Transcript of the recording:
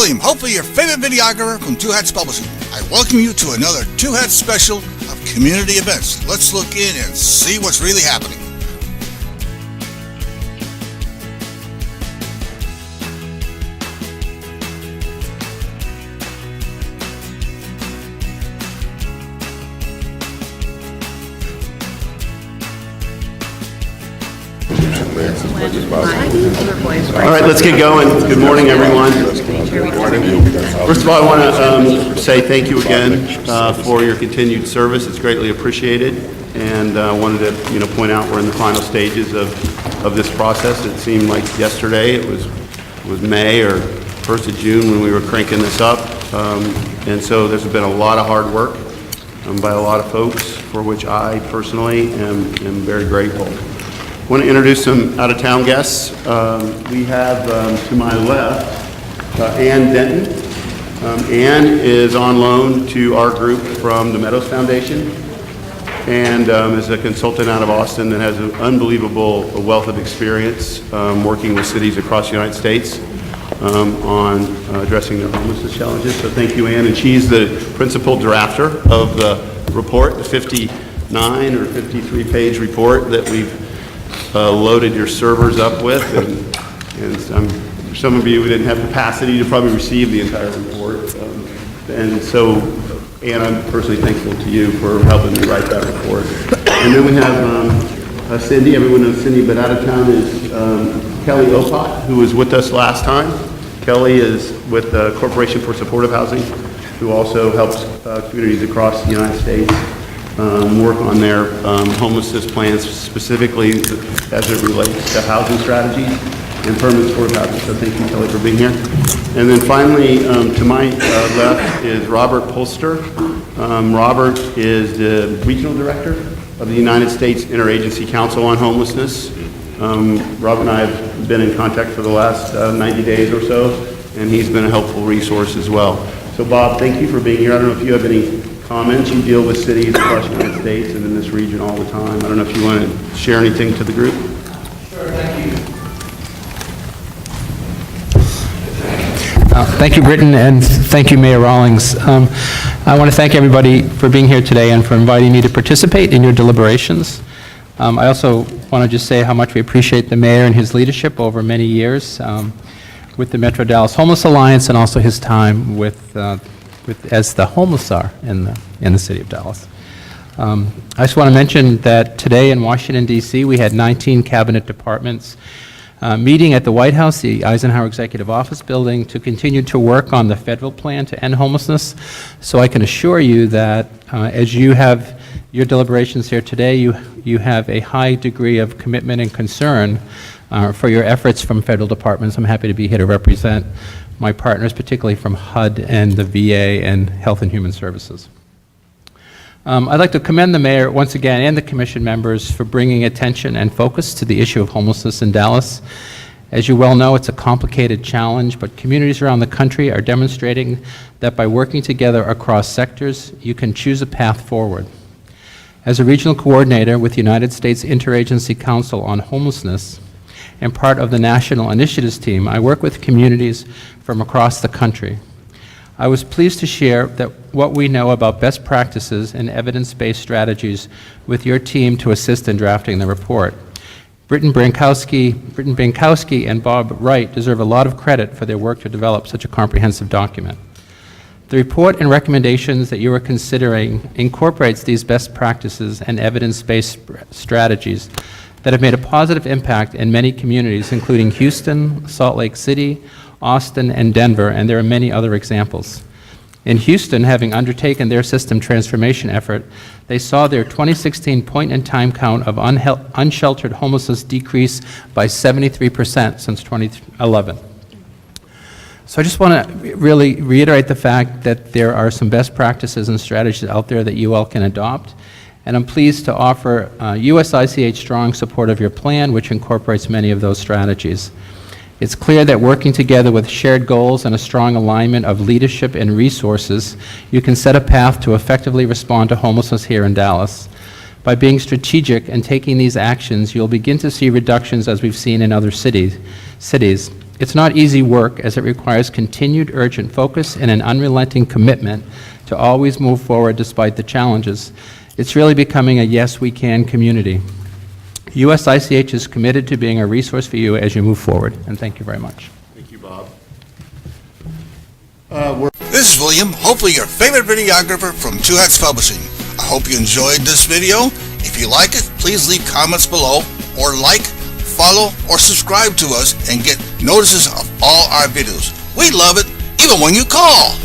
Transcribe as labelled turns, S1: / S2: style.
S1: William, hopefully your favorite videographer from Two Hats Publishing. I welcome you to another Two Hats special of community events. Let's look in and see what's really happening.
S2: All right, let's get going. Good morning, everyone. First of all, I want to say thank you again for your continued service. It's greatly appreciated. And I wanted to, point out we're in the final stages of this process. It seemed like yesterday it was May or 1st of June when we were cranking this up. And so there's been a lot of hard work by a lot of folks, for which I personally am very grateful. I want to introduce some out-of-town guests. We have, to my left, Ann Denton. Ann is on loan to our group from the Meadows Foundation and is a consultant out of Austin that has an unbelievable wealth of experience working with cities across the United States on addressing their homelessness challenges. So thank you, Ann. And she's the principal drafter of the report, the 59 or 53-page report that we've loaded your servers up with, and some of you didn't have capacity to probably receive the entire report. And so, Ann, I'm personally thankful to you for helping me write that report. And then we have Cindy. Everyone knows Cindy, but out of town is Kelly Opot, who was with us last time. Kelly is with the Corporation for Supportive Housing, who also helps communities across the United States work on their homelessness plans, specifically as it relates to housing strategies and permanent supportive housing. So thank you, Kelly, for being here. And then finally, to my left is Robert Polster. Robert is the Regional Director of the United States Interagency Council on Homelessness. Robert and I have been in contact for the last 90 days or so, and he's been a helpful resource as well. So Bob, thank you for being here. I don't know if you have any comments. You deal with cities across the United States and in this region all the time. I don't know if you want to share anything to the group.
S3: Sure, thank you. Thank you, Britton, and thank you, Mayor Rawlings. I want to thank everybody for being here today and for inviting me to participate in your deliberations. I also want to just say how much we appreciate the mayor and his leadership over many years with the Metro Dallas Homeless Alliance and also his time as the homeless czar in the city of Dallas. I just want to mention that today in Washington, D.C., we had 19 cabinet departments meeting at the White House, the Eisenhower Executive Office Building, to continue to work on the federal plan to end homelessness. So I can assure you that as you have your deliberations here today, you have a high degree of commitment and concern for your efforts from federal departments. I'm happy to be here to represent my partners, particularly from HUD and the VA and Health and Human Services. I'd like to commend the mayor once again and the commission members for bringing attention and focus to the issue of homelessness in Dallas. As you well know, it's a complicated challenge, but communities around the country are demonstrating that by working together across sectors, you can choose a path forward. As a regional coordinator with the United States Interagency Council on Homelessness and part of the National Initiatives team, I work with communities from across the country. I was pleased to share that what we know about best practices and evidence-based strategies with your team to assist in drafting the report. Britton Bankowski and Bob Wright deserve a lot of credit for their work to develop such a comprehensive document. The report and recommendations that you are considering incorporates these best practices and evidence-based strategies that have made a positive impact in many communities, including Houston, Salt Lake City, Austin, and Denver, and there are many other examples. In Houston, having undertaken their system transformation effort, they saw their 2016 point-in-time count of unsheltered homelessness decrease by 73% since 2011. So I just want to really reiterate the fact that there are some best practices and strategies out there that you all can adopt, and I'm pleased to offer USICH strong support of your plan, which incorporates many of those strategies. It's clear that working together with shared goals and a strong alignment of leadership and resources, you can set a path to effectively respond to homelessness here in Dallas. By being strategic and taking these actions, you'll begin to see reductions as we've seen in other cities. It's not easy work, as it requires continued urgent focus and an unrelenting commitment to always move forward despite the challenges. It's really becoming a yes, we can community. USICH is committed to being a resource for you as you move forward, and thank you very much.
S2: Thank you, Bob.
S1: This is William, hopefully your favorite videographer from Two Hats Publishing. I hope you enjoyed this video. If you like it, please leave comments below, or like, follow, or subscribe to us and get notices of all our videos. We love it, even when you call.